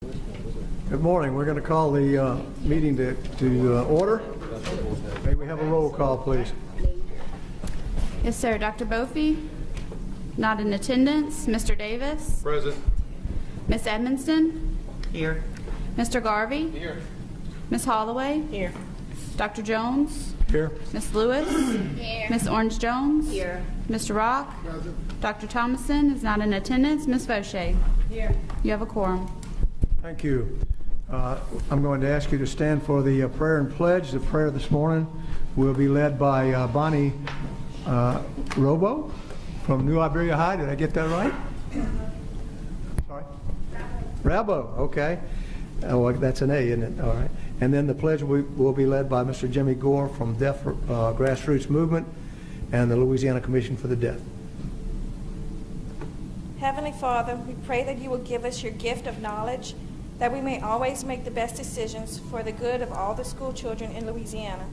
Good morning. We're going to call the meeting to order. May we have a roll call, please? Yes, sir. Dr. Bofi, not in attendance. Mr. Davis. Present. Miss Edmonston. Here. Mr. Garvey. Here. Miss Holloway. Here. Dr. Jones. Here. Miss Lewis. Here. Miss Orange Jones. Here. Mr. Rock. Present. Dr. Thomason is not in attendance. Miss Fauché. Here. You have a quorum. Thank you. I'm going to ask you to stand for the prayer and pledge. The prayer this morning will be led by Bonnie Robo from New Iberia High. Did I get that right? Sorry? Rabo. Okay. Oh, that's an A, isn't it? All right. And then the pledge will be led by Mr. Jimmy Gore from Deaf Grassroots Movement and the Louisiana Commission for the Deaf. Heavenly Father, we pray that you will give us your gift of knowledge, that we may always make the best decisions for the good of all the school children in Louisiana.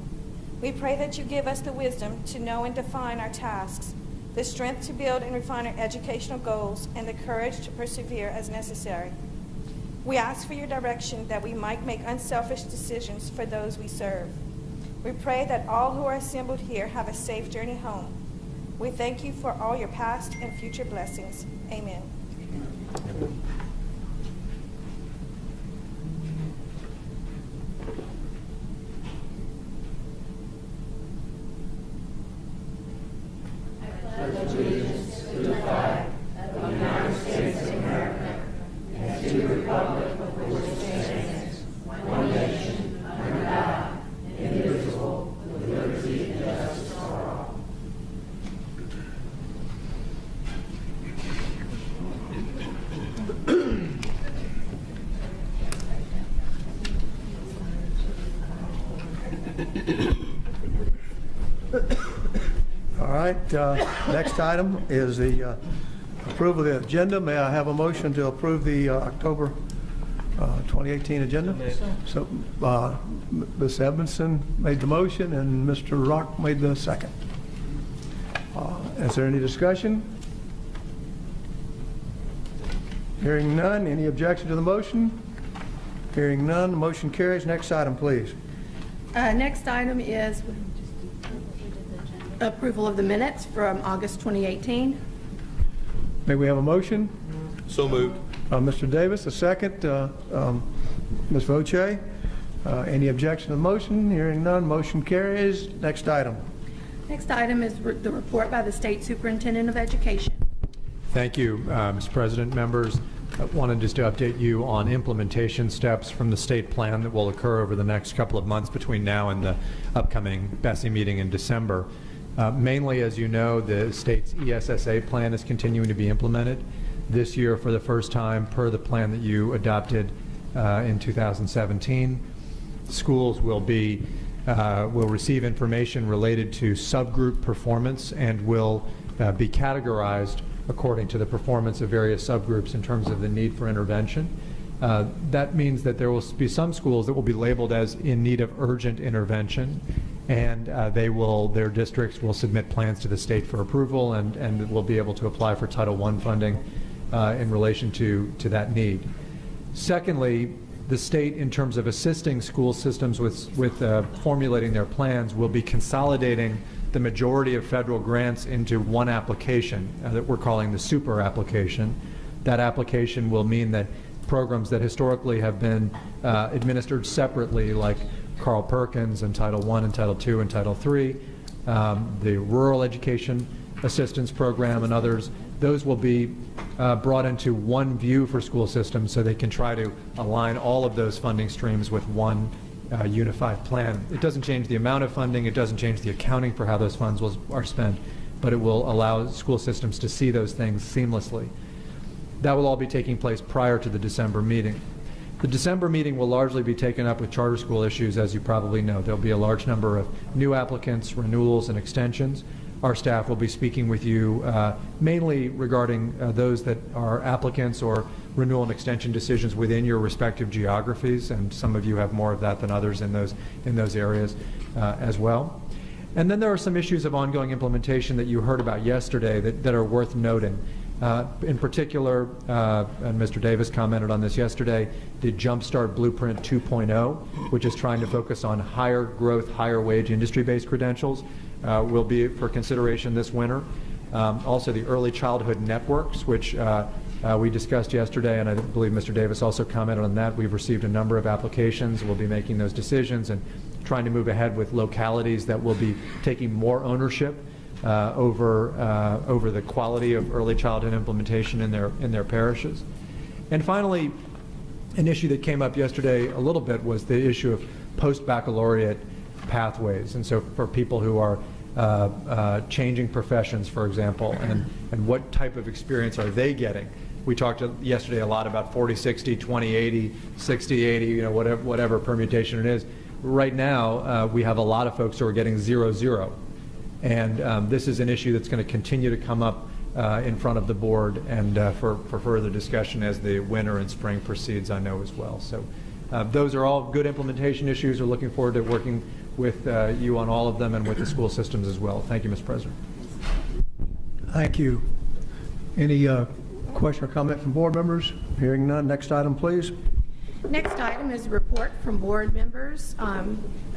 We pray that you give us the wisdom to know and define our tasks, the strength to build and refine our educational goals, and the courage to persevere as necessary. We ask for your direction that we might make unselfish decisions for those we serve. We pray that all who are assembled here have a safe journey home. We thank you for all your past and future blessings. Amen. I pledge allegiance to the flag of the United States of America and to the republic for which it stands, one nation, under God, indivisible, with liberty and justice for all. All right. Next item is the approval of the agenda. May I have a motion to approve the October 2018 agenda? So, Ms. Edmondson made the motion and Mr. Rock made the second. Is there any discussion? Hearing none. Any objection to the motion? Hearing none. The motion carries. Next item, please. Next item is approval of the minutes from August 2018. May we have a motion? So moved. Mr. Davis, a second. Ms. Fauché, any objection to the motion? Hearing none, motion carries. Next item. Next item is the report by the State Superintendent of Education. Thank you, Mr. President, members. I wanted just to update you on implementation steps from the state plan that will occur over the next couple of months between now and the upcoming BESE meeting in December. Mainly, as you know, the state's ESSA plan is continuing to be implemented. This year, for the first time, per the plan that you adopted in 2017, schools will receive information related to subgroup performance and will be categorized according to the performance of various subgroups in terms of the need for intervention. That means that there will be some schools that will be labeled as in need of urgent intervention, and their districts will submit plans to the state for approval and will be able to apply for Title I funding in relation to that need. Secondly, the state, in terms of assisting school systems with formulating their plans, will be consolidating the majority of federal grants into one application that we're calling the super application. That application will mean that programs that historically have been administered separately, like Carl Perkins and Title I and Title II and Title III, the Rural Education Assistance Program and others, those will be brought into one view for school systems so they can try to align all of those funding streams with one unified plan. It doesn't change the amount of funding, it doesn't change the accounting for how those funds are spent, but it will allow school systems to see those things seamlessly. That will all be taking place prior to the December meeting. The December meeting will largely be taken up with charter school issues, as you probably know. There'll be a large number of new applicants, renewals, and extensions. Our staff will be speaking with you mainly regarding those that are applicants or renewal and extension decisions within your respective geographies, and some of you have more of that than others in those areas as well. And then there are some issues of ongoing implementation that you heard about yesterday that are worth noting. In particular, and Mr. Davis commented on this yesterday, the Jumpstart Blueprint 2.0, which is trying to focus on higher growth, higher wage industry-based credentials, will be for consideration this winter. Also the early childhood networks, which we discussed yesterday, and I believe Mr. Davis also commented on that. We've received a number of applications. We'll be making those decisions and trying to move ahead with localities that will be taking more ownership over the quality of early childhood implementation in their parishes. And finally, an issue that came up yesterday a little bit was the issue of post-baccalaureate pathways. And so for people who are changing professions, for example, and what type of experience are they getting? We talked yesterday a lot about 40-60, 20-80, 60-80, whatever permutation it is. Right now, we have a lot of folks who are getting 0-0. And this is an issue that's going to continue to come up in front of the board and for further discussion as the winter and spring proceeds, I know as well. So those are all good implementation issues. We're looking forward to working with you on all of them and with the school systems as well. Thank you, Mr. President. Thank you. Any question or comment from board members? Hearing none. Next item, please. Next item is a report from board members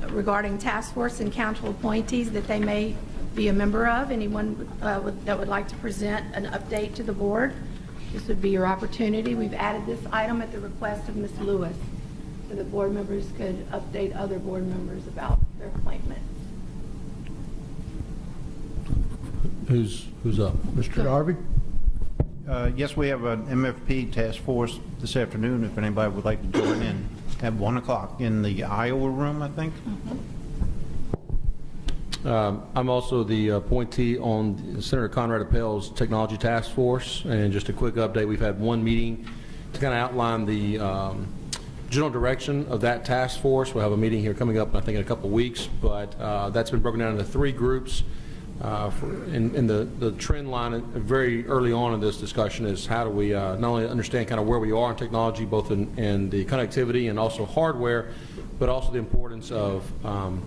regarding task force and council appointees that they may be a member of. Anyone that would like to present an update to the board, this would be your opportunity. We've added this item at the request of Ms. Lewis, so that board members could update other board members about their appointments. Who's up? Mr. Darby? Yes, we have an MFP task force this afternoon, if anybody would like to join in at 1 o'clock in the Iowa room, I think. I'm also the appointee on Senator Conrad Appel's Technology Task Force. And just a quick update, we've had one meeting to kind of outline the general direction of that task force. We'll have a meeting here coming up, I think, in a couple weeks, but that's been broken down into 3 groups. In the trend line very early on in this discussion is how do we not only understand kind of where we are in technology, both in the connectivity and also hardware, but also the importance of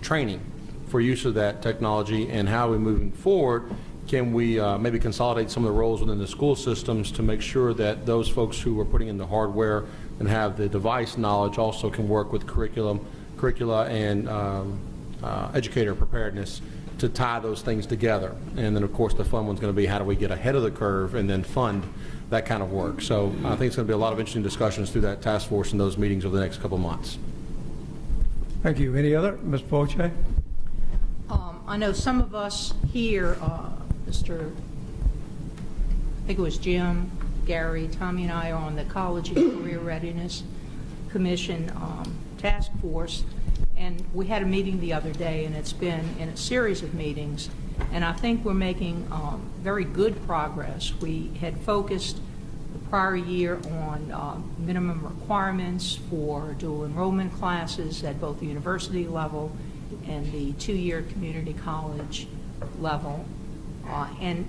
training for use of that technology, and how we moving forward can we maybe consolidate some of the roles within the school systems to make sure that those folks who are putting in the hardware and have the device knowledge also can work with curricula and educator preparedness to tie those things together. And then of course the fun one's going to be how do we get ahead of the curve and then fund that kind of work. So I think it's going to be a lot of interesting discussions through that task force and those meetings over the next couple of months. Thank you. Any other? Ms. Poche? I know some of us here, I think it was Jim, Gary, Tommy and I are on the College and Career Readiness Commission task force, and we had a meeting the other day, and it's been in a series of meetings, and I think we're making very good progress. We had focused the prior year on minimum requirements for dual enrollment classes at both the university level and the 2-year community college level. And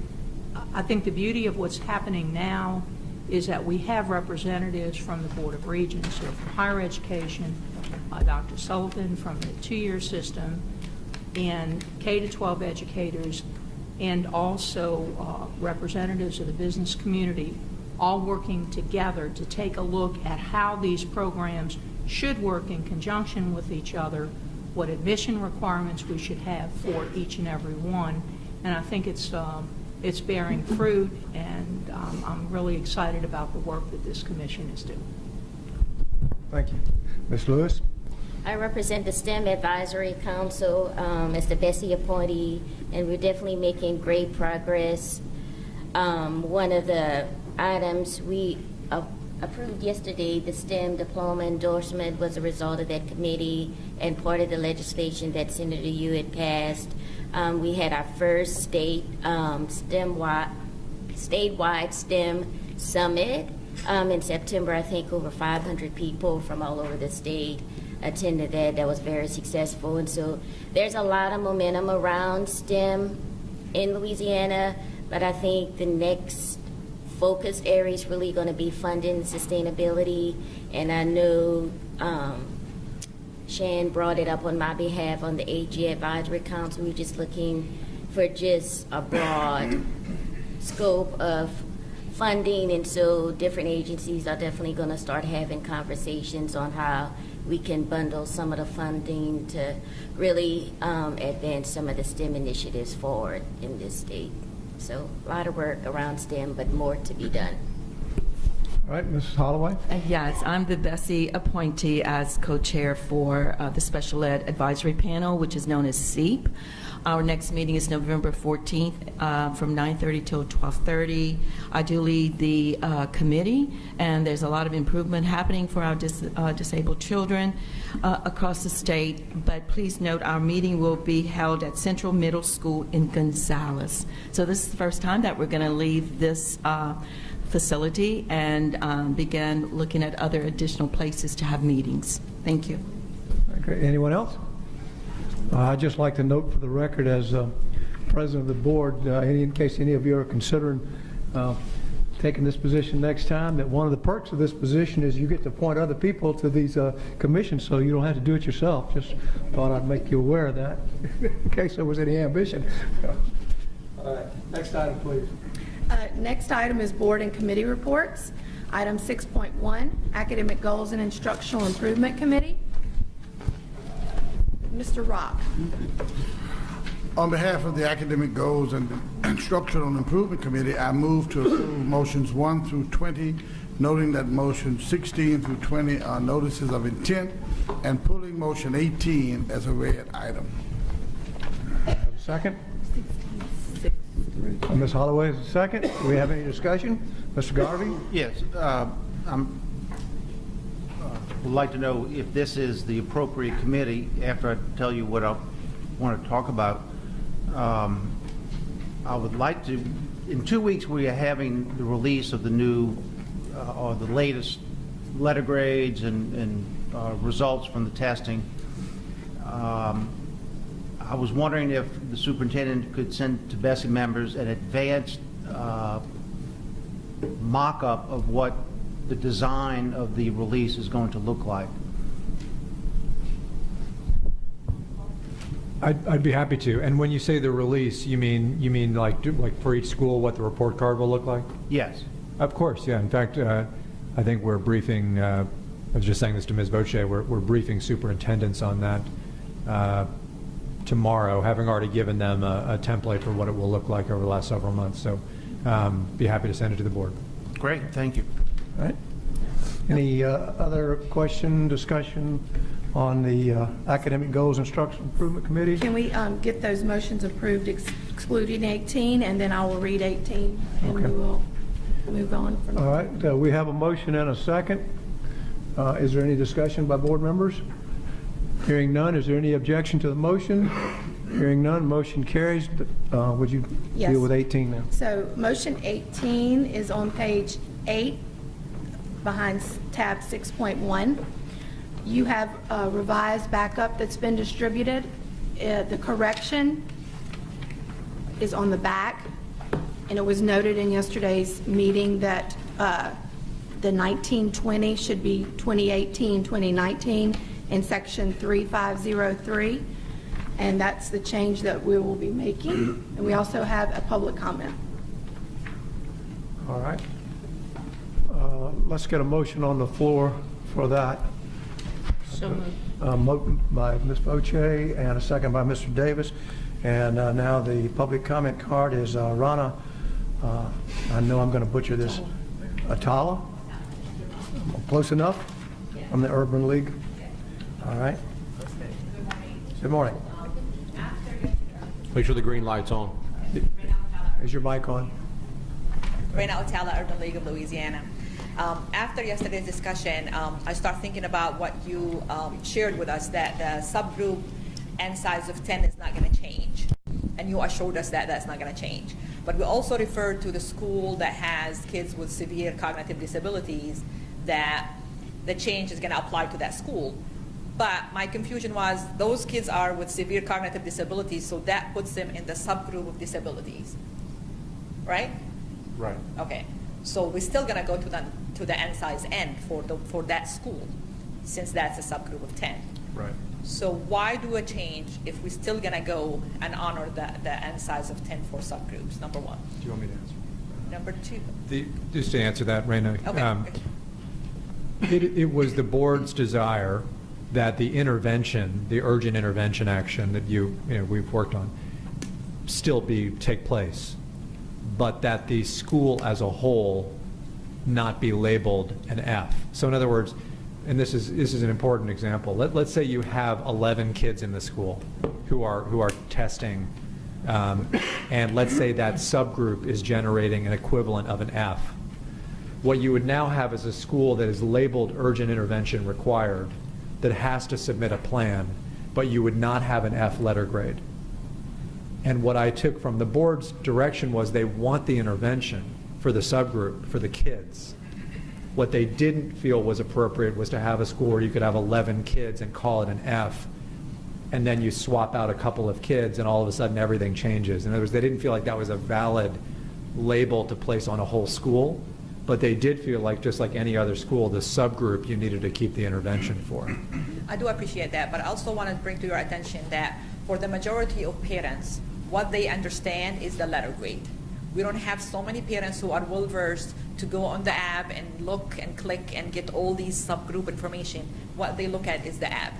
I think the beauty of what's happening now is that we have representatives from the Board of Regents, so from higher education, Dr. Sullivan from the 2-year system, and K-12 educators, and also representatives of the business community, all working together to take a look at how these programs should work in conjunction with each other, what admission requirements we should have for each and every one. And I think it's bearing fruit, and I'm really excited about the work that this commission is doing. Thank you. Ms. Lewis? I represent the STEM Advisory Council as the BESE appointee, and we're definitely making great progress. One of the items we approved yesterday, the STEM diploma endorsement, was a result of that committee and part of the legislation that Senator Yu had passed. We had our first statewide STEM summit in September. I think over 500 people from all over the state attended that. That was very successful. And so there's a lot of momentum around STEM in Louisiana, but I think the next focus area is really going to be funding and sustainability. And I know Shan brought it up on my behalf on the AG Advisory Council. We're just looking for just a broad scope of funding, and so different agencies are definitely going to start having conversations on how we can bundle some of the funding to really advance some of the STEM initiatives forward in this state. So a lot of work around STEM, but more to be done. All right, Mrs. Holloway? Yes, I'm the BESE appointee as co-chair for the Special Ed Advisory Panel, which is known as SEEP. Our next meeting is November 14th from 9:30 till 12:30. I do lead the committee, and there's a lot of improvement happening for our disabled children across the state. But please note, our meeting will be held at Central Middle School in Gonzales. So this is the first time that we're going to leave this facility and begin looking at other additional places to have meetings. Thank you. Okay, anyone else? I'd just like to note for the record, as president of the board, in case any of you are considering taking this position next time, that one of the perks of this position is you get to appoint other people to these commissions, so you don't have to do it yourself. Just thought I'd make you aware of that in case there was any ambition. All right, next item, please. Next item is board and committee reports. Item 6.1, Academic Goals and Instructional Improvement Committee. Mr. Rock. On behalf of the Academic Goals and Instructional Improvement Committee, I move to approve motions 1 through 20, noting that motions 16 through 20 are notices of intent, and pulling motion 18 as a read item. Second? Ms. Holloway is the second. Do we have any discussion? Mr. Garvey? Yes, would like to know if this is the appropriate committee. After I tell you what I want to talk about, I would like to, in 2 weeks we are having the release of the new or the latest letter grades and results from the testing. I was wondering if the superintendent could send to BESE members an advanced mock-up of what the design of the release is going to look like. I'd be happy to. And when you say the release, you mean like for each school what the report card will look like? Yes. Of course, yeah. In fact, I think we're briefing, I was just saying this to Ms. Boche, we're briefing superintendents on that tomorrow, having already given them a template for what it will look like over the last several months. So be happy to send it to the board. Great, thank you. All right. Any other question, discussion on the Academic Goals Instructional Improvement Committee? Can we get those motions approved excluding 18, and then I will read 18, and Okay. we will move on from there. All right, we have a motion and a second. Is there any discussion by board members? Hearing none, is there any objection to the motion? Hearing none, motion carries. Would you Yes. deal with 18 now? So motion 18 is on page 8 behind tab 6.1. You have a revised backup that's been distributed. The correction is on the back, and it was noted in yesterday's meeting that the 1920 should be 2018-2019 in section 3503, and that's the change that we will be making. And we also have a public comment. All right. Let's get a motion on the floor for that. So moved. Motion by Ms. Boche and a second by Mr. Davis. And now the public comment card is Rana, I know I'm going to butcher this, Atala? Close enough? From the Urban League? All right. Good morning. Make sure the green light's on. Is your mic on? Rena Otala, Urban League of Louisiana. After yesterday's discussion, I start thinking about what you shared with us, that the subgroup N size of 10 is not going to change. And you assured us that that's not going to change. But we also referred to the school that has kids with severe cognitive disabilities, that the change is going to apply to that school. But my confusion was those kids are with severe cognitive disabilities, so that puts them in the subgroup of disabilities, right? Right. Okay. So we're still going to go to the N size N for that school, since that's a subgroup of 10. Right. So why do a change if we're still going to go and honor the N size of 10 for subgroups, number one? Do you want me to answer? number two? Just to answer that, Raina. Okay. It was the board's desire that the intervention, the urgent intervention action that we've worked on, still take place, but that the school as a whole not be labeled an F. So in other words, and this is an important example. Let's say you have 11 kids in the school who are testing, and let's say that subgroup is generating an equivalent of an F. What you would now have is a school that is labeled urgent intervention required, that has to submit a plan, but you would not have an F letter grade. And what I took from the board's direction was they want the intervention for the subgroup, for the kids. What they didn't feel was appropriate was to have a school where you could have 11 kids and call it an F, and then you swap out a couple of kids and all of a sudden everything changes. In other words, they didn't feel like that was a valid label to place on a whole school, but they did feel like, just like any other school, the subgroup you needed to keep the intervention for. I do appreciate that, but I also want to bring to your attention that for the majority of parents, what they understand is the letter grade. We don't have so many parents who are well-versed to go on the app and look and click and get all these subgroup information. What they look at is the app,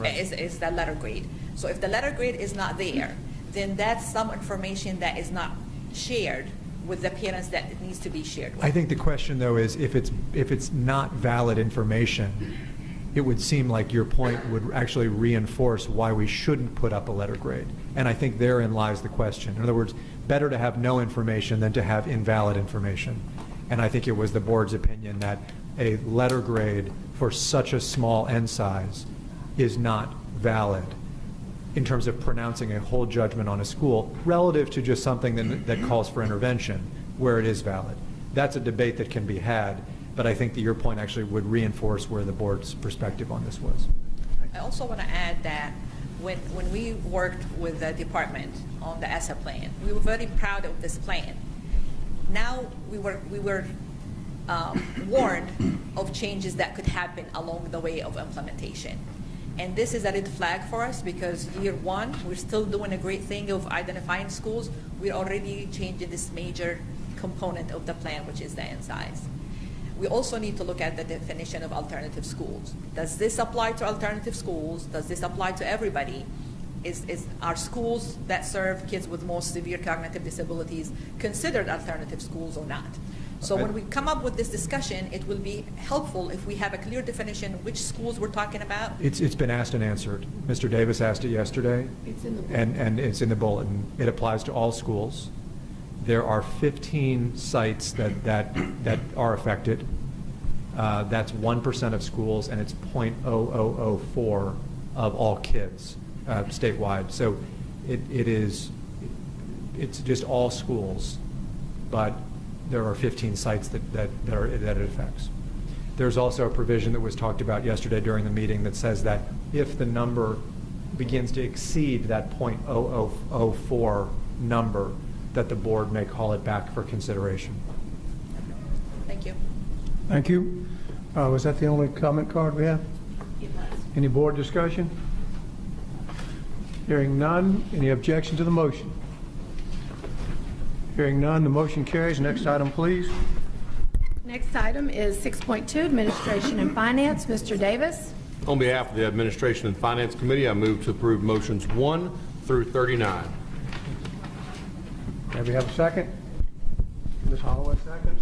is the letter grade. So if the letter grade is not there, then that's some information that is not shared with the parents that it needs to be shared with. I think the question, though, is if it's not valid information, it would seem like your point would actually reinforce why we shouldn't put up a letter grade. And I think therein lies the question. In other words, better to have no information than to have invalid information. And I think it was the board's opinion that a letter grade for such a small N size is not valid in terms of pronouncing a whole judgment on a school relative to just something that calls for intervention where it is valid. That's a debate that can be had, but I think that your point actually would reinforce where the board's perspective on this was. I also want to add that when we worked with the department on the ESSA plan, we were very proud of this plan. Now we were warned of changes that could happen along the way of implementation. And this is a red flag for us because year one, we're still doing a great thing of identifying schools. We're already changing this major component of the plan, which is the N size. We also need to look at the definition of alternative schools. Does this apply to alternative schools? Does this apply to everybody? Are schools that serve kids with most severe cognitive disabilities considered alternative schools or not? So when we come up with this discussion, it will be helpful if we have a clear definition of which schools we're talking about. It's been asked and answered. Mr. Davis asked it yesterday. It's in the bulletin. And it's in the bulletin. It applies to all schools. There are 15 sites that are affected. That's 1% of schools, and it's 0.0004 of all kids statewide. So it's just all schools, but there are 15 sites that it affects. There's also a provision that was talked about yesterday during the meeting that says that if the number begins to exceed that 0.0004 number, that the board may call it back for consideration. Thank you. Thank you. Was that the only comment card we have? Any board discussion? Hearing none. Any objection to the motion? Hearing none, the motion carries. Next item, please. Next item is 6.2, Administration and Finance. Mr. Davis. On behalf of the Administration and Finance Committee, I move to approve motions 1 through 39. May we have a second? Ms. Holloway seconds.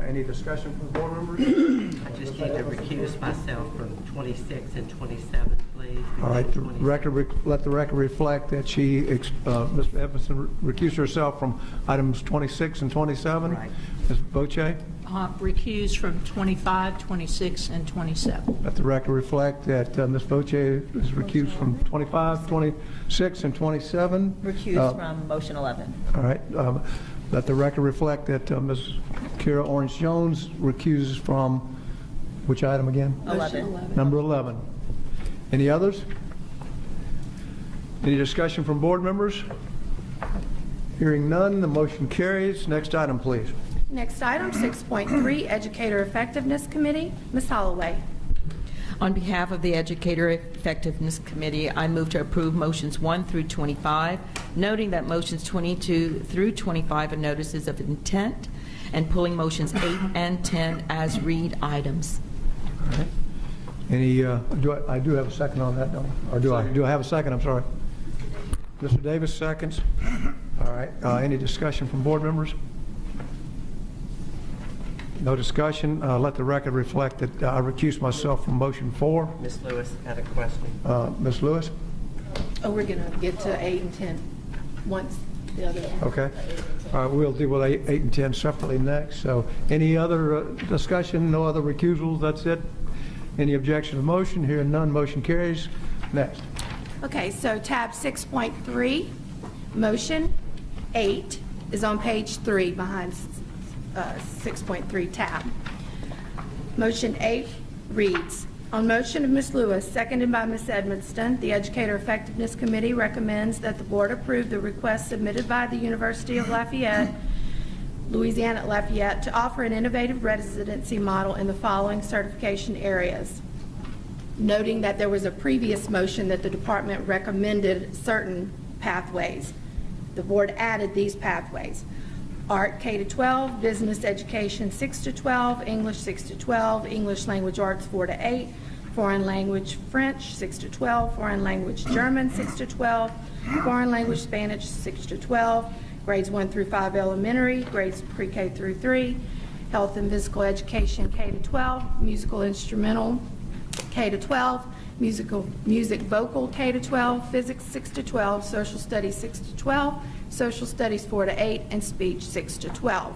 Any discussion from the board members? I just need to recuse myself from 26 and 27, please. All right, let the record reflect that Ms. Evanson recused herself from items 26 and 27. Right. Ms. Boche? Recused from 25, 26, and 27. Let the record reflect that Ms. Boche is recused from 25, 26, and 27. Recused from motion 11. All right. Let the record reflect that Ms. Kira Orange-Jones recuses from which item again? 11. Number 11. Any others? Any discussion from board members? Hearing none, the motion carries. Next item, please. Next item, 6.3, Educator Effectiveness Committee. Ms. Holloway. On behalf of the Educator Effectiveness Committee, I move to approve motions 1 through 25, noting that motions 22 through 25 are notices of intent, and pulling motions 8 and 10 as read items. All right. I do have a second on that, don't I? Or do I have a second? I'm sorry. Mr. Davis seconds. All right. Any discussion from board members? No discussion. Let the record reflect that I recuse myself from motion 4. Ms. Lewis had a question. Ms. Lewis? Oh, we're going to get to 8 and 10 once the other. Okay. All right, we'll deal with 8 and 10 separately next. So any other discussion? No other recusals? That's it? Any objection to the motion? Hearing none, motion carries. Next. Okay, so tab 6.3, motion 8 is on page 3 behind 6.3 tab. Motion 8 reads, on motion of Ms. Lewis, seconded by Ms. Edmonston, the Educator Effectiveness Committee recommends that the board approve the request submitted by the University of Lafayette, Louisiana at Lafayette, to offer an innovative residency model in the following certification areas. Noting that there was a previous motion that the department recommended certain pathways. The board added these pathways. Art K-12, Business Education 6-12, English 6-12, English Language Arts 4-8, Foreign Language French 6-12, Foreign Language German 6-12, Foreign Language Spanish 6-12, grades 1 through 5 elementary, grades pre-K through 3, Health and Physical Education K-12, Musical Instrumental K-12, Music Vocal K-12, Physics 6-12, Social Studies 6-12, Social Studies 4-8, and Speech 6-12.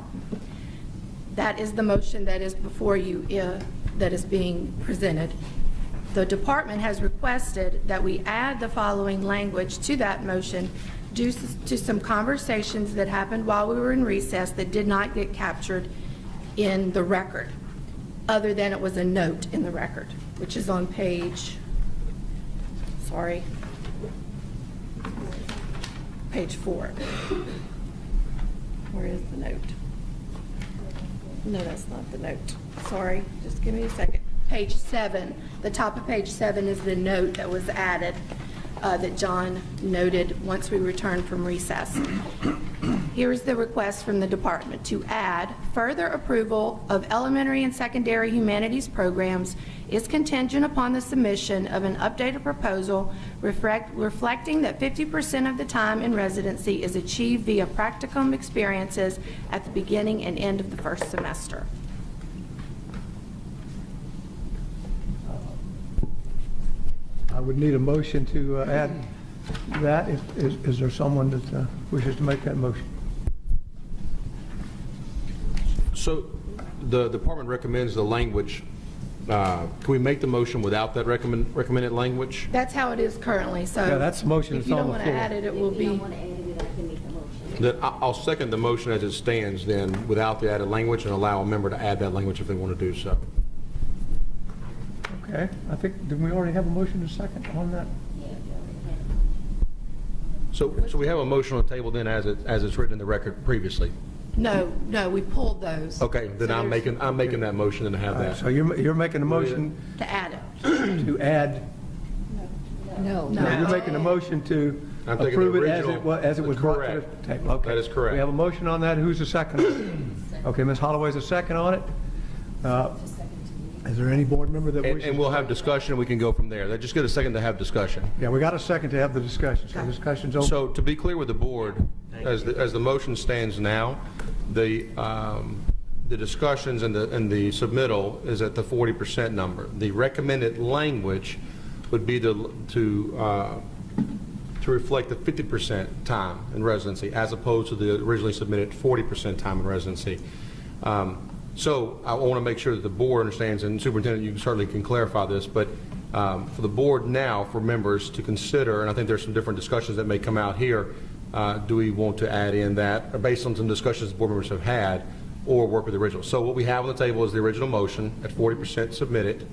That is the motion that is before you, that is being presented. The department has requested that we add the following language to that motion due to some conversations that happened while we were in recess that did not get captured in the record, other than it was a note in the record, which is on page 4. Where is the note? No, that's not the note. Sorry, just give me a second. Page 7. The top of page 7 is the note that was added that John noted once we returned from recess. Here is the request from the department to add further approval of elementary and secondary humanities programs is contingent upon the submission of an updated proposal reflecting that 50% of the time in residency is achieved via practicum experiences at the beginning and end of the first semester. I would need a motion to add that. Is there someone that wishes to make that motion? So the department recommends the language. Can we make the motion without that recommended language? That's how it is currently. So yeah, that's the motion. If you don't want to add it, it will be. Then I'll second the motion as it stands then without the added language and allow a member to add that language if they want to do so. Okay. I think, did we already have a motion to second on that? So we have a motion on the table then as it's written in the record previously. No, we pulled those. Okay, then So I'm making that motion and to have that. So you're making a motion to add it. to add. No. You're making a motion to I'm taking approve the it original. as it was brought to Correct. the table. Okay. That is correct. We have a motion on that. Who's the second? Okay, Ms. Holloway's a second on it. Is there any board member that wishes? And we'll have discussion and we can go from there. Just get a second to have discussion. Yeah, we got a second to have the discussion. So discussion's open. So to be clear with the board, as the motion stands now, the discussions and the submittal is at the 40% number. The recommended language would be to reflect the 50% time in residency as opposed to the originally submitted 40% time in residency. So I want to make sure that the board understands, and Superintendent, you certainly can clarify this, but for the board now, for members to consider, and I think there's some different discussions that may come out here, do we want to add in that, based on some discussions the board members have had, or work with the original? So what we have on the table is the original motion at 40% submitted,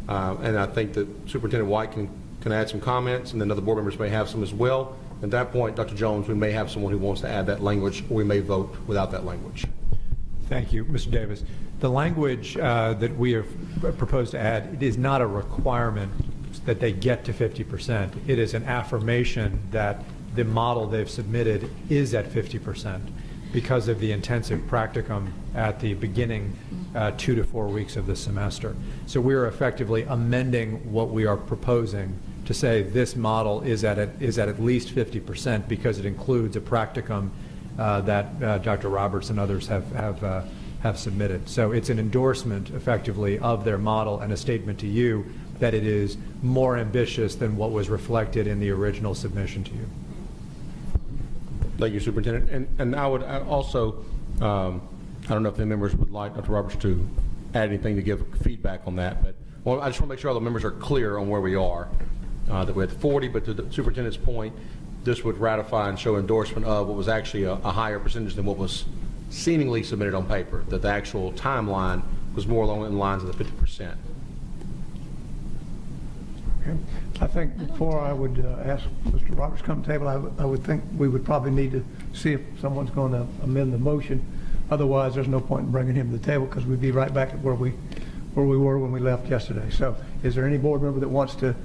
and I think that Superintendent White can add some comments, and then other board members may have some as well. At that point, Dr. Jones, we may have someone who wants to add that language, or we may vote without that language. Thank you, Mr. Davis. The language that we have proposed to add, it is not a requirement that they get to 50%. It is an affirmation that the model they've submitted is at 50% because of the intensive practicum at the beginning 2 to 4 weeks of the semester. So we are effectively amending what we are proposing to say this model is at least 50% because it includes a practicum that Dr. Roberts and others have submitted. So it's an endorsement, effectively, of their model and a statement to you that it is more ambitious than what was reflected in the original submission to you. Thank you, Superintendent. And I would also, I don't know if the members would like Dr. Roberts to add anything to give feedback on that, but I just want to make sure all the members are clear on where we are. That we're at 40, but to the superintendent's point, this would ratify and show endorsement of what was actually a higher percentage than what was seemingly submitted on paper, that the actual timeline was more along the lines of the 50%. Okay. I think before I would ask Mr. Roberts to come to the table, I would think we would probably need to see if someone's going to amend the motion. Otherwise, there's no point in bringing him to the table because we'd be right back at where we were when we left yesterday. So is there any board member that wants to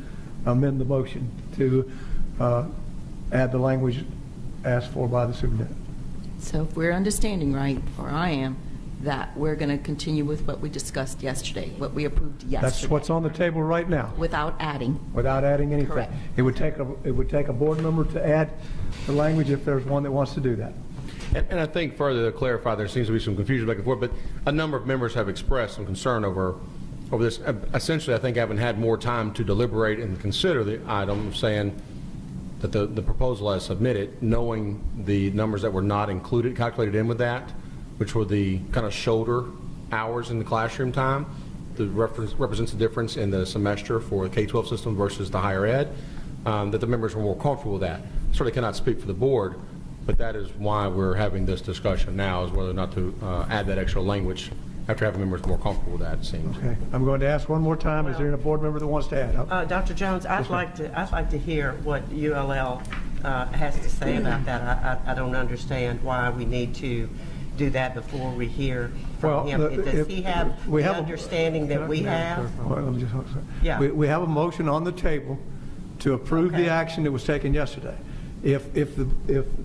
amend the motion to add the language asked for by the superintendent? So if we're understanding right, or I am, that we're going to continue with what we discussed yesterday, what we approved yesterday. That's what's on the table right now. Without adding. Without adding anything. Correct. It would take a board member to add the language if there's one that wants to do that. And I think further to clarify, there seems to be some confusion back and forth, but a number of members have expressed some concern over this. Essentially, I think having had more time to deliberate and consider the item, saying that the proposal as submitted, knowing the numbers that were not included, calculated in with that, which were the kind of shoulder hours in the classroom time, that represents the difference in the semester for the K-12 system versus the higher ed, that the members were more comfortable with that. Certainly cannot speak for the board, but that is why we're having this discussion now, is whether or not to add that extra language after having members more comfortable with that, it seems. Okay. I'm going to ask one more time. Is there a board member that wants to add? Dr. Jones, I'd like to hear what ULL has to say about that. I don't understand why we need to do that before we hear from him. Does he have the understanding that we have? Yeah. We have a motion on the table to approve the action that was taken yesterday. If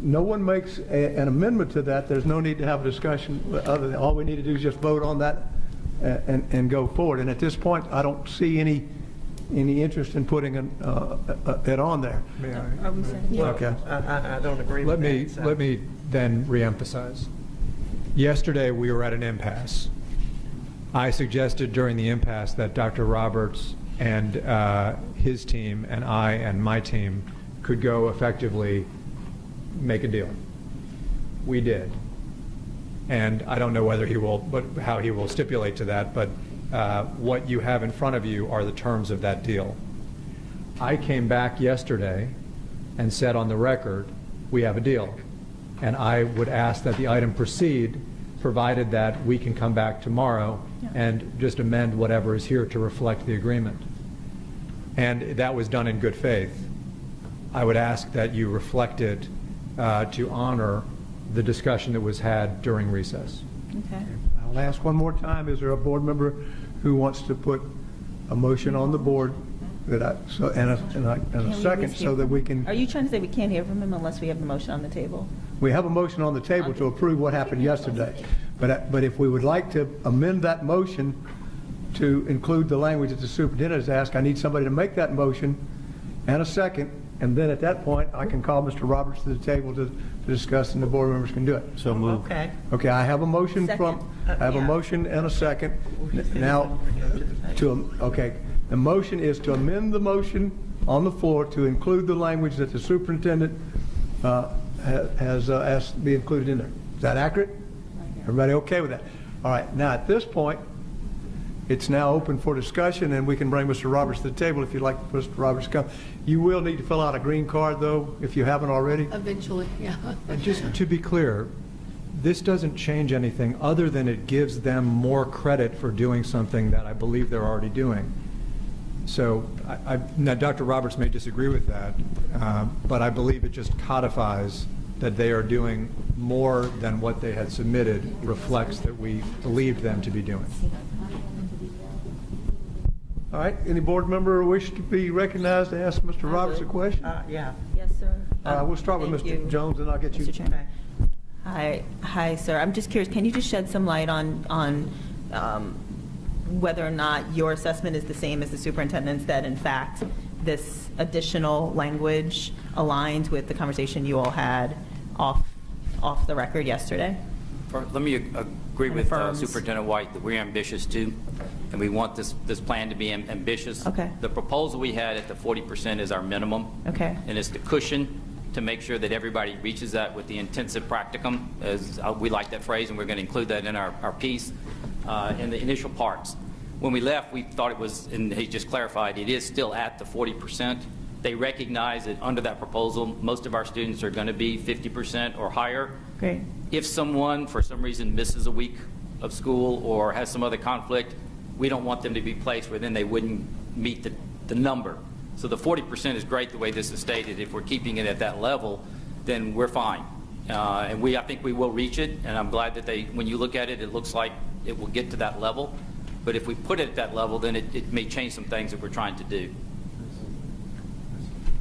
no one makes an amendment to that, there's no need to have a discussion. All we need to do is just vote on that and go forward. And at this point, I don't see any interest in putting it on there. Okay. I don't agree with that. Let me then reemphasize. Yesterday, we were at an impasse. I suggested during the impasse that Dr. Roberts and his team and I and my team could go effectively make a deal. We did. And I don't know whether he will, how he will stipulate to that, but what you have in front of you are the terms of that deal. I came back yesterday and said on the record, we have a deal. And I would ask that the item proceed, provided that we can come back tomorrow and just amend whatever is here to reflect the agreement. And that was done in good faith. I would ask that you reflect it to honor the discussion that was had during recess. Okay. I'll ask one more time. Is there a board member who wants to put a motion on the board that and a second so that we can... Are you trying to say we can't hear from him unless we have the motion on the table? We have a motion on the table to approve what happened yesterday. But if we would like to amend that motion to include the language that the superintendent has asked, I need somebody to make that motion and a second, and then at that point I can call Mr. Roberts to the table to discuss, and the board members can do it. So move. Okay. Okay, I have a motion a motion and a second. Now, the motion is to amend the motion on the floor to include the language that the superintendent has asked to be included in there. Is that accurate? Everybody okay with that? All right, now at this point, it's now open for discussion, and we can bring Mr. Roberts to the table if you'd like Mr. Roberts to come. You will need to fill out a green card, though, if you haven't already. Eventually, yeah. And just to be clear, this doesn't change anything other than it gives them more credit for doing something that I believe they're already doing. So now Dr. Roberts may disagree with that, but I believe it just codifies that they are doing more than what they had submitted reflects that we believed them to be doing. All right, any board member wish to be recognized to ask Mr. Roberts a question? Yeah. Yes, sir. We'll start with Thank Mr. you. Jones, and I'll get you. Mr. Chairman. Hi, sir. I'm just curious, can you just shed some light on whether or not your assessment is the same as the superintendent's, that in fact this additional language aligns with the conversation you all had off the record yesterday? Let me agree with Superintendent White that we're ambitious too, and we want this plan to be ambitious. Okay. The proposal we had at the 40% is our minimum. Okay. And it's the cushion to make sure that everybody reaches that with the intensive practicum, as we like that phrase, and we're going to include that in our piece in the initial parts. When we left, we thought it was, and he just clarified, it is still at the 40%. They recognize that under that proposal, most of our students are going to be 50% or higher. Great. If someone, for some reason, misses a week of school or has some other conflict, we don't want them to be placed where then they wouldn't meet the number. So the 40% is great the way this is stated. If we're keeping it at that level, then we're fine. And I think we will reach it, and I'm glad that when you look at it, it looks like it will get to that level. But if we put it at that level, then it may change some things that we're trying to do.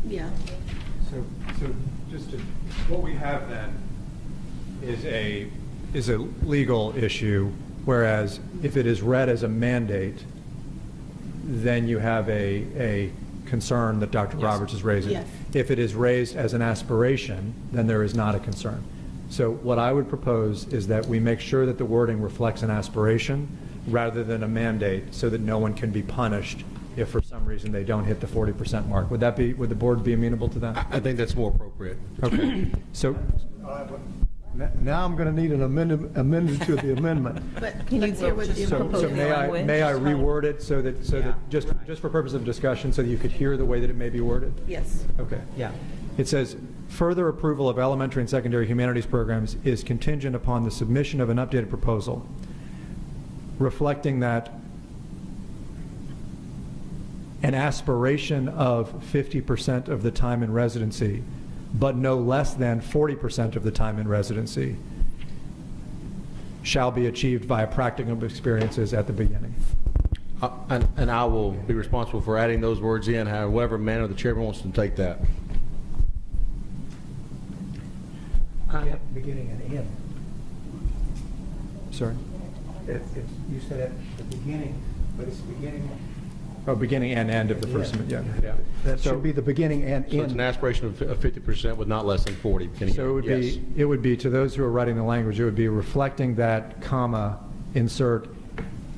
Yeah. So what we have then is a legal issue, whereas if it is read as a mandate, then you have a concern that Dr. Roberts is raising. Yes. If it is raised as an aspiration, then there is not a concern. So what I would propose is that we make sure that the wording reflects an aspiration rather than a mandate, so that no one can be punished if for some reason they don't hit the 40% mark. Would the board be amenable to that? I think that's more appropriate. Okay. So Now I'm going to need an amendment to the amendment. But can you hear what the proposed language? may I reword it so that just for purpose of discussion, so that you could hear the way that it may be worded? Yes. Okay. Yeah. It says, further approval of elementary and secondary humanities programs is contingent upon the submission of an updated proposal reflecting that an aspiration of 50% of the time in residency, but no less than 40% of the time in residency, shall be achieved via practicum experiences at the beginning. And I will be responsible for adding those words in, however manner the chairman wants to take that. Beginning and end. Sorry? You said at the beginning, but it's the beginning. Oh, beginning and end of the first, yeah. That should be the beginning and So it's end. an aspiration of 50% with not less than 40. So it would be, to those who are writing the language, it would be reflecting that, comma, insert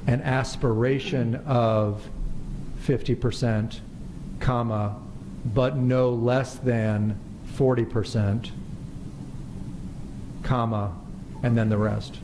an aspiration of 50%, comma, but no less than 40%, comma, and then the rest.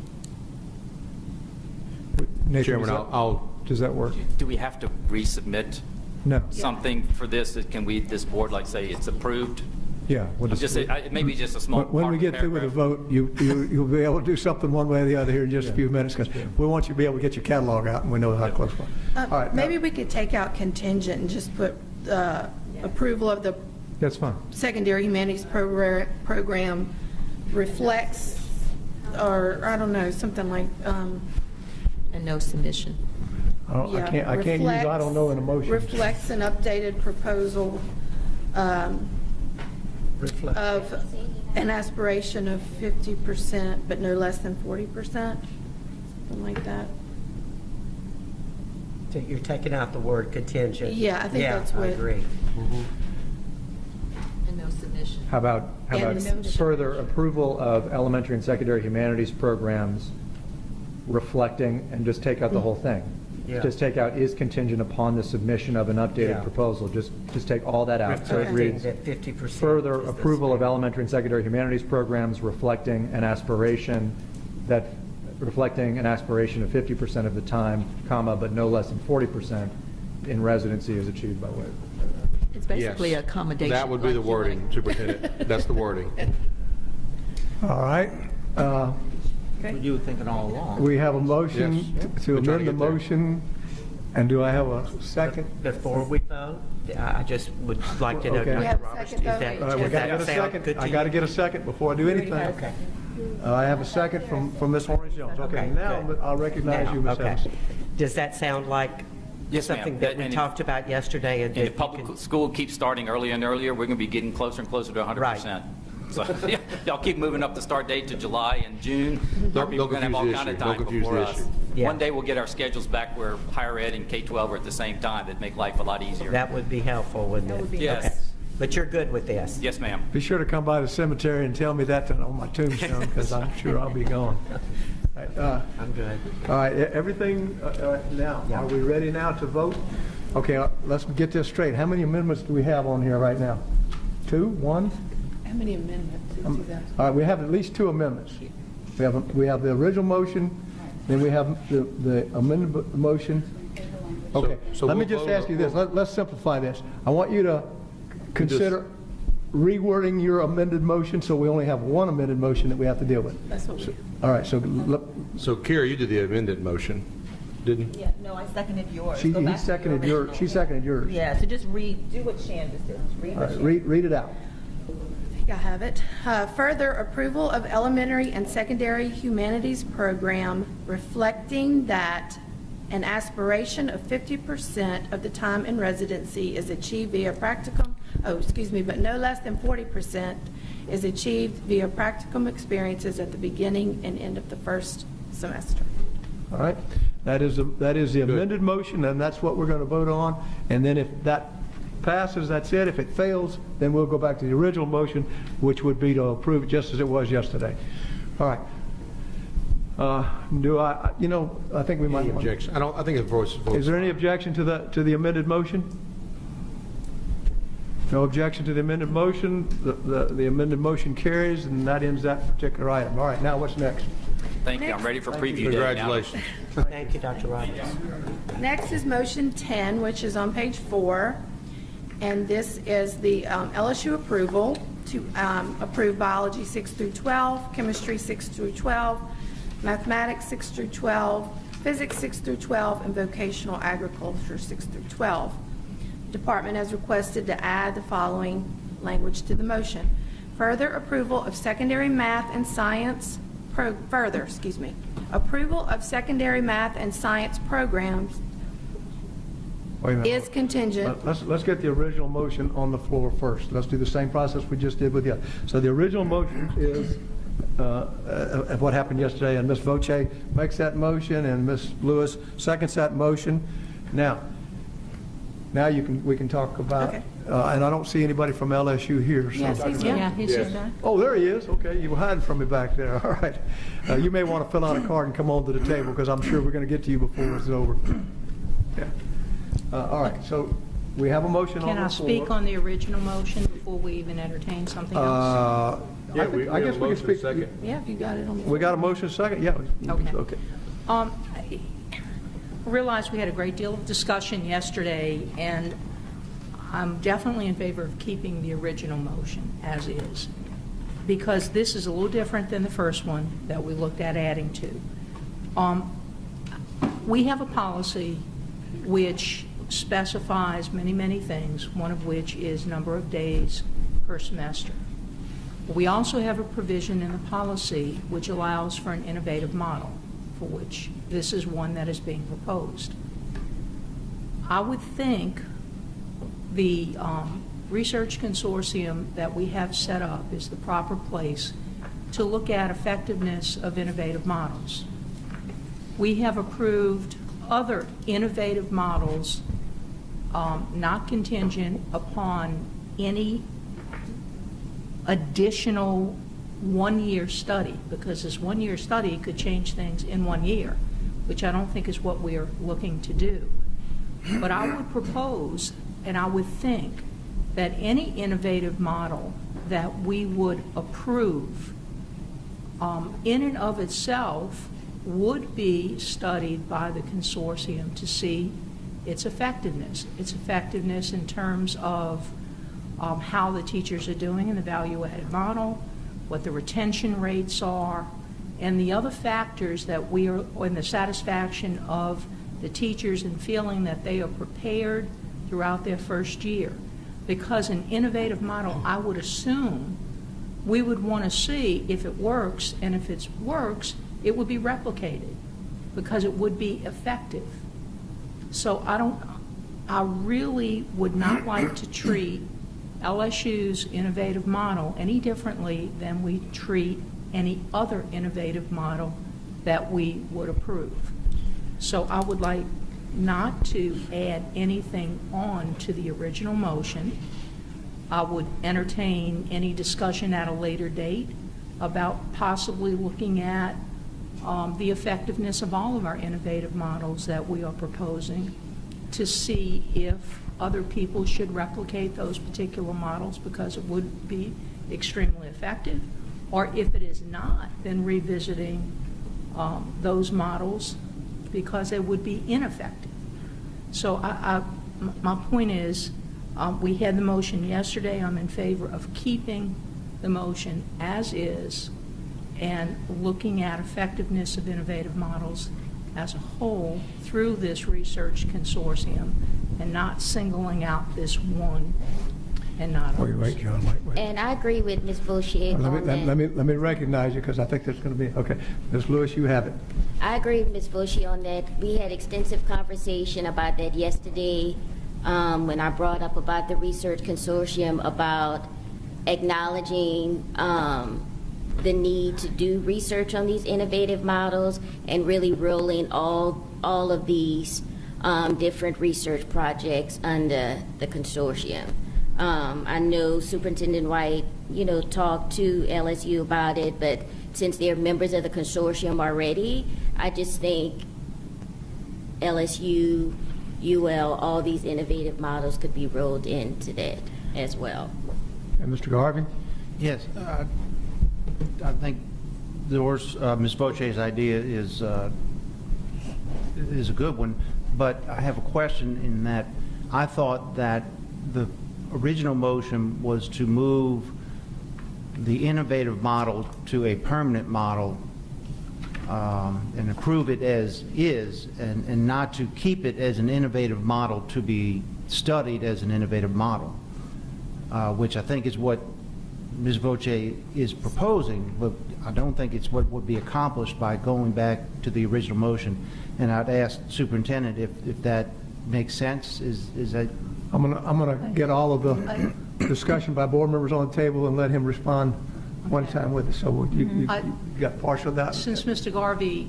Nathan, Chairman, does that work? Do we have to resubmit No. something for this? Can we, this board, like say it's approved? Yeah. We'll just, Maybe just a small When part we of the get through with the paragraph. vote, you'll be able to do something one way or the other here in just a few minutes, because we want you to be able to get your catalog out, and we know how close we are. All right, Maybe we could take out contingent and just put approval of the that's fine. secondary humanities program reflects, or I don't know, something like, And no submission. I can't use I don't know in a motion. reflects an updated proposal of an aspiration of 50%, but no less than 40%, something like that. You're taking out the word contingent. Yeah, I think that's what. I agree. And no submission. How about And no further approval of elementary and secondary humanities programs reflecting, and just take out the whole thing. Yeah. Just take out is contingent upon the submission of an updated proposal. Just take all that out. So it reads, That 50%. further is the approval of same. elementary and secondary humanities programs reflecting an aspiration of 50% of the time, comma, but no less than 40% in residency is achieved by way of. It's basically Yes. accommodation. That would be the wording, Superintendent. That's the wording. All right. What you were thinking all along. We have a motion Yes. to We're trying amend to the get there. motion And do I have a second? Before we vote, I just would like to know, Okay. Dr. We have a Roberts, second does vote. that, All right, we does got to that get a sound second. good to I you? got to get a second before I do anything. Okay. I have a second from Ms. Orange Jones. Okay, Okay, now good. I'll recognize Now, you, Ms. okay. Ellis. Does that sound like Yes, ma'am. something that we And if- talked about yesterday? And if public school keeps starting earlier and earlier, we're going to be getting closer and closer to 100%. So y'all keep moving up the start date to July and June. Don't We're going to have all confuse kind the of issue. time Don't confuse before the us. issue. Yeah. One day we'll get our schedules back where higher ed and K-12 are at the same time. That'd make life a lot easier. That would be helpful, wouldn't it? Yes. Okay. But you're good with this? Yes, ma'am. Be sure to come by the cemetery and tell me that on my tombstone, because I'm sure I'll be gone. All right, I'm good. all right, everything, now, Yeah. are we ready now to vote? Okay, let's get this straight. How many amendments do we have on here right now? 2, 1? How many amendments? All right, we have at least 2 amendments. We have the original motion, then we have the amended motion. Okay, So let me we'll just vote- ask you this, let's simplify this. I want you to consider rewording your amended motion, so we only have one amended motion that we have to deal with. That's what we. All right, so So Kira, you did the amended motion, didn't you? Yeah, no, I seconded yours. she Go back to seconded your yours. She seconded yours. Yeah, so just do what Shan just did. Read All what right, Shan. read it out. I have it. Further approval of elementary and secondary humanities program reflecting that an aspiration of 50% of the time in residency is achieved via practicum, but no less than 40% is achieved via practicum experiences at the beginning and end of the first semester. All right, that is the amended motion, and that's what we're going to vote on. And then if that passes, that's it. If it fails, then we'll go back to the original motion, which would be to approve it just as it was yesterday. All right. I think we might. Any objection? I think it's voice. Is there any objection to the amended motion? No objection to the amended motion. The amended motion carries, and that ends that particular item. All right, now what's next? Thank you. I'm ready for preview day now. Congratulations. Thank you, Dr. Roberts. Next is motion 10, which is on page 4, and this is the LSU approval to approve biology 6 through 12, chemistry 6 through 12, mathematics 6 through 12, physics 6 through 12, and vocational agriculture 6 through 12. The department has requested to add the following language to the motion. Further approval of secondary math and science approval of secondary math and science programs Wait a minute. is contingent. Let's get the original motion on the floor first. Let's do the same process we just did with the other. So the original motion is what happened yesterday, and Ms. Voce makes that motion, and Ms. Lewis seconds that motion. Now we can talk about, Okay. and I don't see anybody from LSU here. So. Yes, he's here. Yeah, he's just back. Oh, there he is. Okay, you were hiding from me back there. All right. You may want to fill out a card and come on to the table, because I'm sure we're going to get to you before it's over. Yeah. All right, so we have a motion on Can the I floor. speak on the original motion before we even entertain something else? I guess we can speak. Yeah, if you got it on the We got a motion second? Yeah. Okay. I realize we had a great deal of discussion yesterday, and I'm definitely in favor of keeping the original motion as is, because this is a little different than the first one that we looked at adding to. We have a policy which specifies many, many things, one of which is number of days per semester. We also have a provision in the policy which allows for an innovative model, for which this is one that is being proposed. I would think the research consortium that we have set up is the proper place to look at effectiveness of innovative models. We have approved other innovative models not contingent upon any additional one-year study, because this one-year study could change things in 1 year, which I don't think is what we are looking to do. But I would propose, and I would think, that any innovative model that we would approve in and of itself would be studied by the consortium to see its effectiveness in terms of how the teachers are doing in the value-added model, what the retention rates are, and the other factors that we are, and the satisfaction of the teachers and feeling that they are prepared throughout their first year. Because an innovative model, I would assume, we would want to see if it works, and if it works, it would be replicated because it would be effective. So I really would not like to treat LSU's innovative model any differently than we treat any other innovative model that we would approve. So I would like not to add anything on to the original motion. I would entertain any discussion at a later date about possibly looking at the effectiveness of all of our innovative models that we are proposing to see if other people should replicate those particular models because it would be extremely effective, or if it is not, then revisiting those models because they would be ineffective. So my point is, we had the motion yesterday. I'm in favor of keeping the motion as is and looking at effectiveness of innovative models as a whole through this research consortium and not singling out this one and not others. Wait, John, wait. And I agree with Ms. Boucher on that. Let me recognize you because I think that's going to be, okay. Ms. Lewis, you have it. I agree with Ms. Boucher on that. We had extensive conversation about that yesterday when I brought up about the research consortium, about acknowledging the need to do research on these innovative models and really rolling all of these different research projects under the consortium. I know Superintendent White, talked to LSU about it, but since they're members of the consortium already, I just think LSU, UL, all these innovative models could be rolled into that as well. And Mr. Garvey? Yes, I think Ms. Boucher's idea is a good one, but I have a question in that I thought that the original motion was to move the innovative model to a permanent model and approve it as is, and not to keep it as an innovative model to be studied as an innovative model, which I think is what Ms. Boucher is proposing, but I don't think it's what would be accomplished by going back to the original motion. And I'd ask Superintendent if that makes sense. Is that? I'm gonna get all of the discussion by board members on the table and let him respond one time with us. So you got partial of that? Since Mr. Garvey,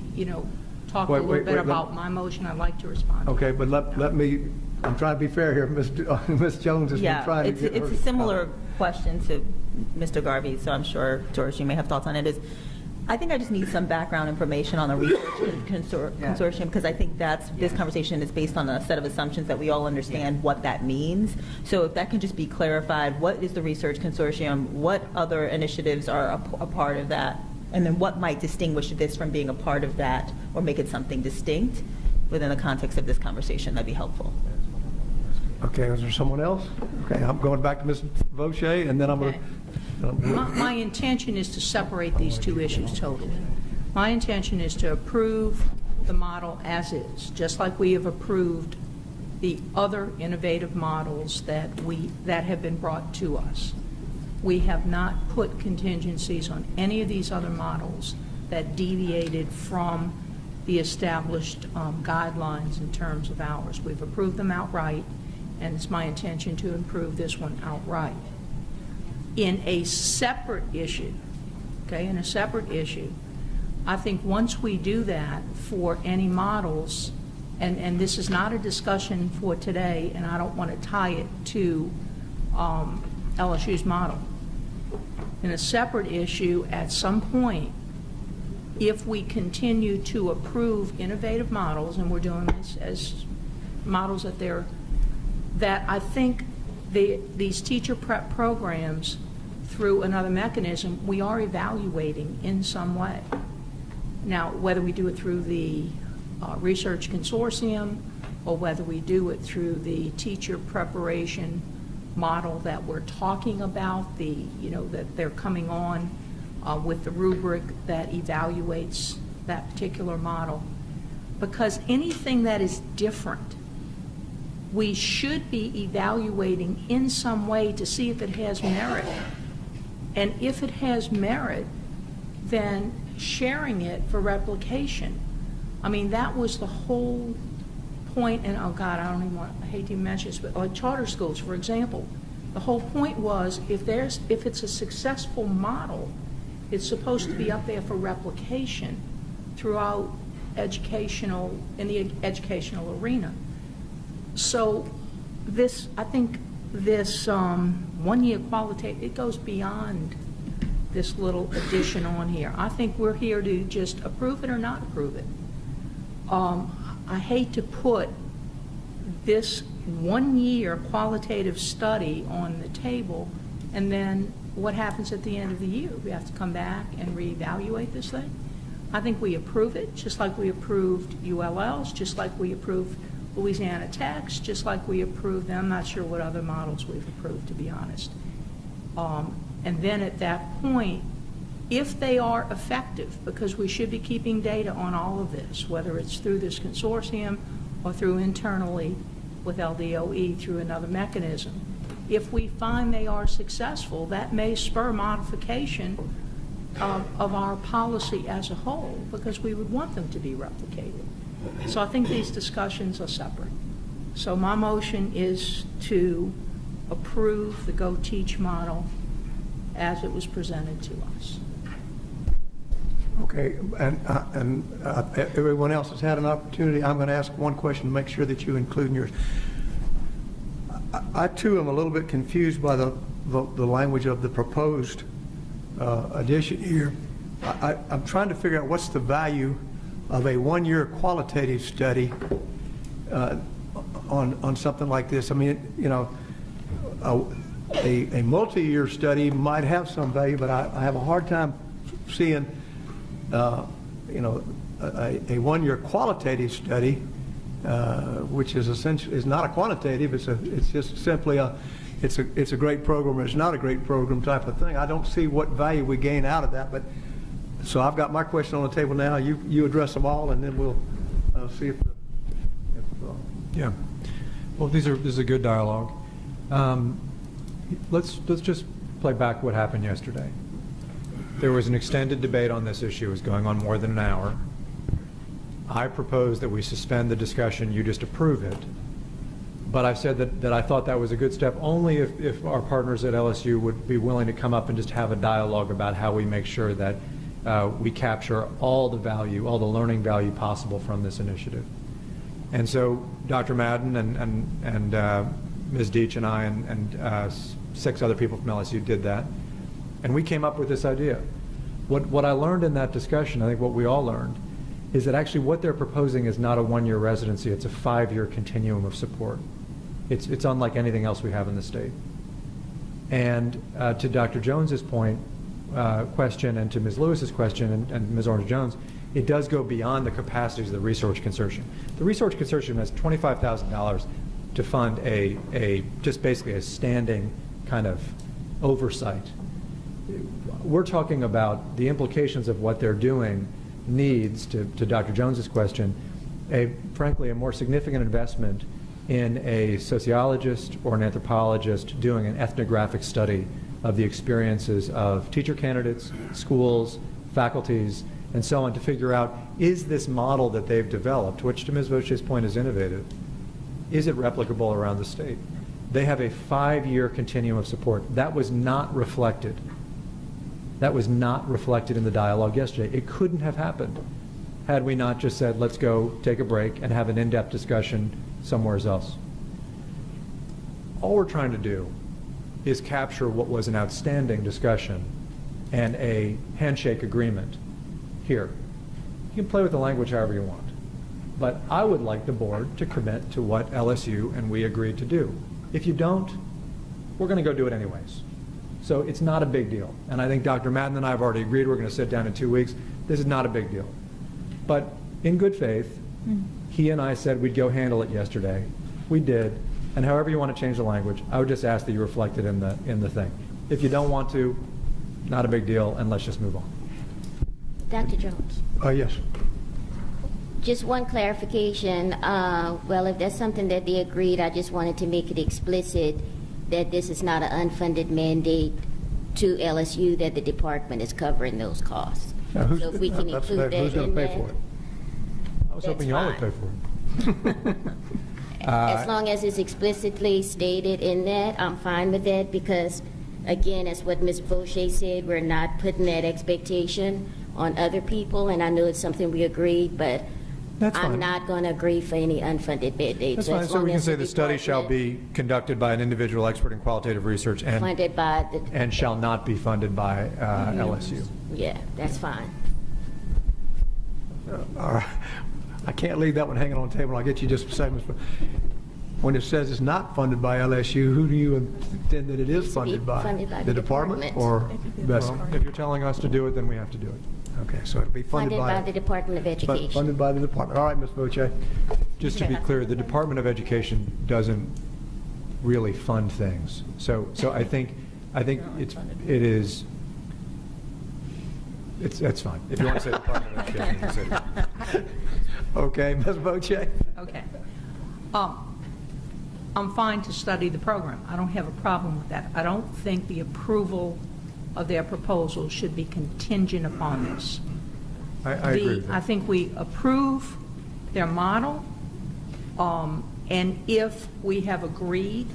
talked a little bit about my motion, I'd like to respond. Okay, but let me, I'm trying to be fair here. Ms. Jones has been trying to get it's a similar question to Mr. Garvey, so I'm sure, George, you may have thoughts on it. I think I just need some background information on the research consortium, because I think this conversation is based on a set of assumptions that we all understand what that means. So if that can just be clarified, what is the research consortium? What other initiatives are a part of that? And then what might distinguish this from being a part of that or make it something distinct within the context of this conversation? That'd be helpful. Okay, is there someone else? Okay, I'm going back to Ms. Boucher, and then I'm going to... My intention is to separate these two issues totally. My intention is to approve the model as is, just like we have approved the other innovative models that have been brought to us. We have not put contingencies on any of these other models that deviated from the established guidelines in terms of ours. We've approved them outright, and it's my intention to approve this one outright. In a separate issue, I think once we do that for any models, and this is not a discussion for today, and I don't want to tie it to LSU's model. In a separate issue, at some point, if we continue to approve innovative models, and we're doing this as models that I think these teacher prep programs, through another mechanism, we are evaluating in some way. Now, whether we do it through the research consortium or whether we do it through the teacher preparation model that we're talking about, that they're coming on with the rubric that evaluates that particular model, because anything that is different, we should be evaluating in some way to see if it has merit. And if it has merit, then sharing it for replication. I mean, that was the whole point, and oh God, I hate to even mention this, but like charter schools, for example, the whole point was if it's a successful model, it's supposed to be up there for replication throughout in the educational arena. So I think this 1 year qualitative, it goes beyond this little addition on here. I think we're here to just approve it or not approve it. I hate to put this 1 year qualitative study on the table, and then what happens at the end of the year? We have to come back and reevaluate this thing. I think we approve it, just like we approved ULLs, just like we approved Louisiana Techs, just like we approved them. I'm not sure what other models we've approved, to be honest. And then at that point, if they are effective, because we should be keeping data on all of this, whether it's through this consortium or through internally with LDOE through another mechanism, if we find they are successful, that may spur modification of our policy as a whole, because we would want them to be replicated. So I think these discussions are separate. So my motion is to approve the Go Teach model as it was presented to us. Okay, and everyone else has had an opportunity. I'm going to ask one question to make sure that you include in yours. I too am a little bit confused by the language of the proposed addition here. I'm trying to figure out what's the value of a 1 year qualitative study on something like this. I mean, you know, a multi-year study might have some value, but I have a hard time seeing, you know, a 1 year qualitative study, which is essentially is not a quantitative. It's just simply it's a great program or it's not a great program type of thing. I don't see what value we gain out of that. But so I've got my question on the table now. You address them all, and then we'll see if yeah. Well, this is a good dialogue. Let's just play back what happened yesterday. There was an extended debate on this issue. It was going on more than an hour. I proposed that we suspend the discussion, you just approve it. But I said that I thought that was a good step only if our partners at LSU would be willing to come up and just have a dialogue about how we make sure that we capture all the value, all the learning value possible from this initiative. And so Dr. Madden and Ms. Deach and I and 6 other people from LSU did that. And we came up with this idea. What I learned in that discussion, I think what we all learned, is that actually what they're proposing is not a 1 year residency, it's a 5-year continuum of support. It's unlike anything else we have in the state. And to Dr. Jones's question, and to Ms. Lewis's question, and Ms. Orange-Jones, it does go beyond the capacities of the Research Consortium. The Research Consortium has $25,000 to fund just basically a standing kind of oversight. We're talking about the implications of what they're doing needs, to Dr. Jones's question, frankly, a more significant investment in a sociologist or an anthropologist doing an ethnographic study of the experiences of teacher candidates, schools, faculties, and so on, to figure out, is this model that they've developed, which to Ms. Voce's point is innovative, is it replicable around the state? They have a 5-year continuum of support. That was not reflected. That was not reflected in the dialogue yesterday. It couldn't have happened had we not just said, let's go take a break and have an in-depth discussion somewhere else. All we're trying to do is capture what was an outstanding discussion and a handshake agreement here. You can play with the language however you want, but I would like the board to commit to what LSU and we agreed to do. If you don't, we're going to go do it anyways. So it's not a big deal. And I think Dr. Madden and I have already agreed we're going to sit down in 2 weeks. This is not a big deal. But in good faith, he and I said we'd go handle it yesterday. We did. And however you want to change the language, I would just ask that you reflect it in the thing. If you don't want to, not a big deal, and let's just move on. Dr. Jones. Yes. Just one clarification. Well, if that's something that they agreed, I just wanted to make it explicit that this is not an unfunded mandate to LSU, that the department is covering those costs. Now, So if we can include that who's going in to pay there, for it? I was hoping y'all would pay for it. as long as it's explicitly stated in that, I'm fine with that, because, again, as what Ms. Boucher said, we're not putting that expectation on other people, and I know it's something we agreed, but That's I'm fine. not going to agree for any unfunded mandates. That's fine, as so long we can as say the the study shall department be conducted by an individual expert in qualitative research funded by the, and shall not be funded by LSU. yeah, that's fine. All right. I can't leave that one hanging on the table. I'll get you just a second. When it says it's not funded by LSU, who do you intend that it is funded by? funded by The the department department. or BESE? Well, if you're telling us to do it, then we have to do it. Okay, so it'll be funded Funded by the Department of Education. Funded by the department. All right, Ms. Boucher. Just to be clear, the Department of Education doesn't really fund things. So I think it's fine. If you want to say Department of Education, you can say it. Okay, Ms. Boucher. Okay. I'm fine to study the program. I don't have a problem with that. I don't think the approval of their proposal should be contingent upon this. I agree with that. I think we approve their model, and if we have agreed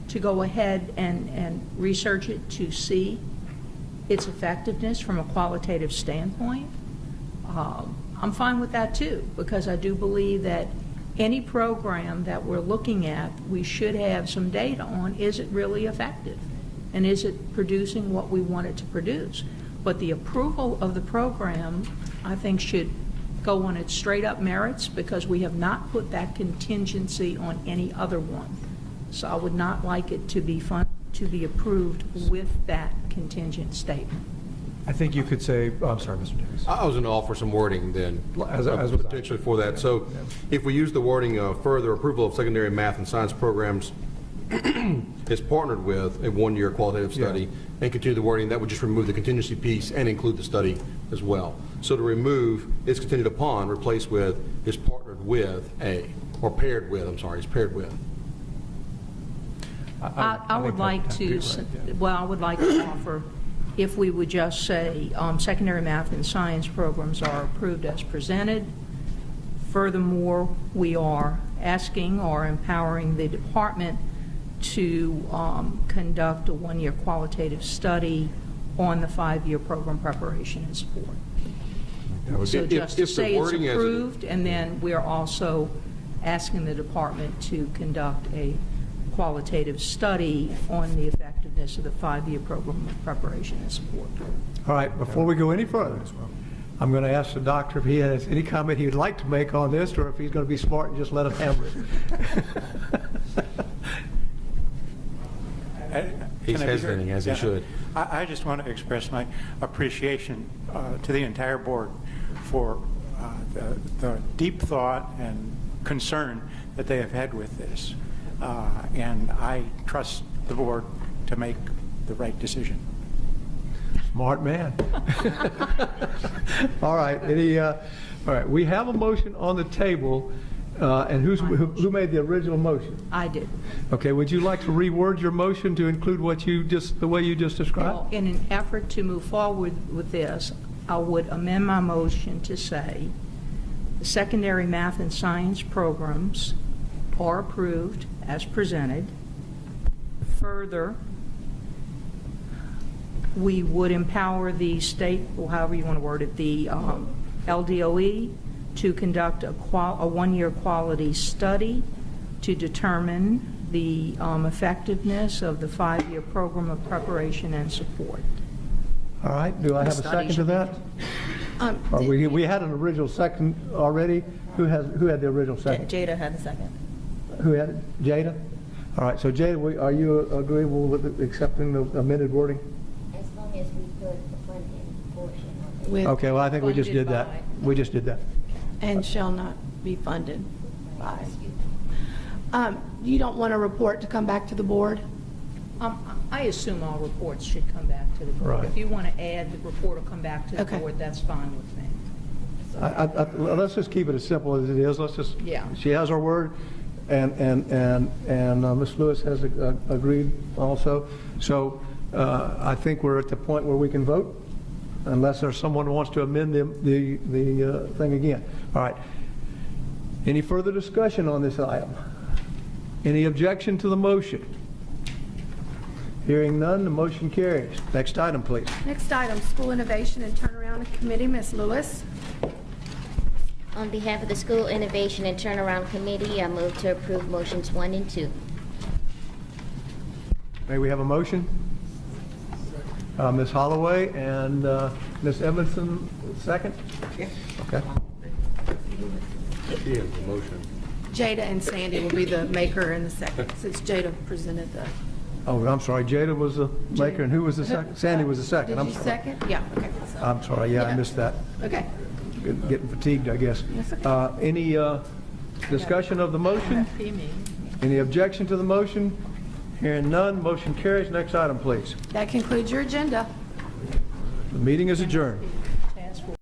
to go ahead and research it to see its effectiveness from a qualitative standpoint, I'm fine with that too, because I do believe that any program that we're looking at, we should have some data on, is it really effective? And is it producing what we want it to produce? But the approval of the program, I think, should go on its straight-up merits, because we have not put that contingency on any other one. So I would not like it to be approved with that contingent statement. I think you could say, I'm sorry, Mr. Davis. I was going to offer some wording then, As was I. potentially for that. So if we use the wording further approval of secondary math and science programs is partnered with a one-year qualitative study, and continue the wording, that would just remove the contingency piece and include the study as well. So to remove is contingent upon, replace with is partnered with a, or paired with, I'm sorry, is paired with. I would like to, well, I would like to offer, if we would just say secondary math and science programs are approved as presented. Furthermore, we are asking or empowering the department to conduct a one-year qualitative study on the 5-year program preparation and support. So just to say it's approved, and then we're also asking the department to conduct a qualitative study on the effectiveness of the 5-year program of preparation and support. All right, before we go any further, I'm going to ask the doctor if he has any comment he would like to make on this, or if he's going to be smart and just let us hammer it. He's hesitating, as he should. I just want to express my appreciation to the entire board for the deep thought and concern that they have had with this. And I trust the board to make the right decision. Smart man. All right. All right. We have a motion on the table, and who made the original motion? I did. Okay. Would you like to reword your motion to include what you just the way you just described? Well, in an effort to move forward with this, I would amend my motion to say the secondary math and science programs are approved as presented. Further, we would empower the state, or however you want to word it, the LDOE to conduct a one-year quality study to determine the effectiveness of the 5-year program of preparation and support. All right. Do I have a second to that? We had an original second already. Who had the original second? Jada had the second. Who had it? Jada? All right. So Jada, are you agreeable with accepting the amended wording? As long as we put the funding portion on it. Okay. Well, I think we just did that. We just did that. And shall not be funded by. You don't want a report to come back to the board? I assume all reports should come back to the board. Right. If you want to add the report will come back to the Okay. board, that's fine with me. Let's just keep it as simple as it is. Let's just, Yeah. she has our word, and Ms. Lewis has agreed also. So I think we're at the point where we can vote, unless there's someone who wants to amend the thing again. All right. Any further discussion on this item? Any objection to the motion? Hearing none, the motion carries. Next item, please. Next item, School Innovation and Turnaround Committee, Ms. Lewis. On behalf of the School Innovation and Turnaround Committee, I move to approve motions 1 and 2. May we have a motion? Ms. Holloway and Ms. Evanson, second? Yes. Okay. Motion. Jada and Sandy will be the maker and the second, since Jada presented the... Oh, I'm sorry, Jada was the maker, and who was the second? Sandy was the second. Did I'm you sorry. second? Yeah, okay. I'm sorry, yeah, I missed that. Okay. Getting fatigued, I guess. That's okay. Any discussion of the motion? Any objection to the motion? Hearing none, motion carries. Next item, please. That concludes your agenda. The meeting is adjourned.